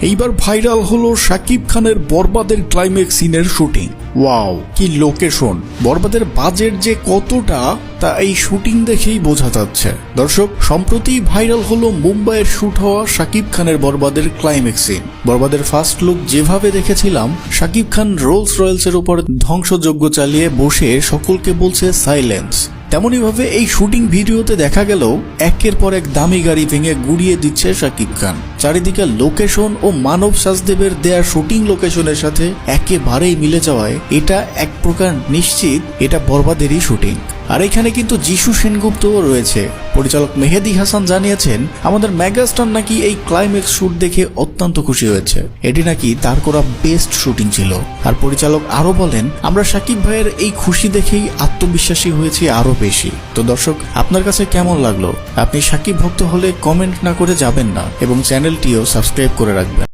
এইবার ভাইরাল হলো শাকিব খানের বরবাদের ক্লাইম্যাক্স সিনের শুটিং। ওয়াও, কি লোকেশন! বরবাদের বাজেট যে কতটা তা এই শুটিং দেখেই বোঝা যাচ্ছে। দর্শক, সম্প্রতি ভাইরাল হলো মুম্বাইয়ের শুট হওয়া শাকিব খানের বরবাদের ক্লাইম্যাক্স সিন। বরবাদের ফার্স্ট লুক যেভাবে দেখেছিলাম, শাকিব খান রোলস রয়েলসের উপর ধ্বংসযজ্ঞ চালিয়ে বসে সকলকে বলছে সাইলেন্স, তেমনইভাবে এই শুটিং ভিডিওতে দেখা গেল একের পর এক দামি গাড়ি ভেঙে গুড়িয়ে দিচ্ছে শাকিব খান। চারিদিকে লোকেশন ও মানব সাজদেবের দেয়া শুটিং লোকেশনের সাথে একেবারেই মিলে যাওয়ায় এটা এক প্রকার নিশ্চিত এটা বরবাদেরই শুটিং। আর এখানে কিন্তু যিশু সেনগুপ্তও রয়েছে। পরিচালক মেহেদী হাসান জানিয়েছেন, আমাদের মেগাস্টার নাকি এই ক্লাইম্যাক্স শুট দেখে অত্যন্ত খুশি হয়েছে, এটি নাকি তার করা বেস্ট শুটিং ছিল। আর পরিচালক আরো বলেন, আমরা শাকিব ভাইয়ের এই খুশি দেখেই আত্মবিশ্বাসী হয়েছি আরো বেশি। তো দর্শক, আপনার কাছে কেমন লাগলো? আপনি শাকিব ভক্ত হলে কমেন্ট না করে যাবেন না এবং চ্যানেলটিও সাবস্ক্রাইব করে রাখবেন।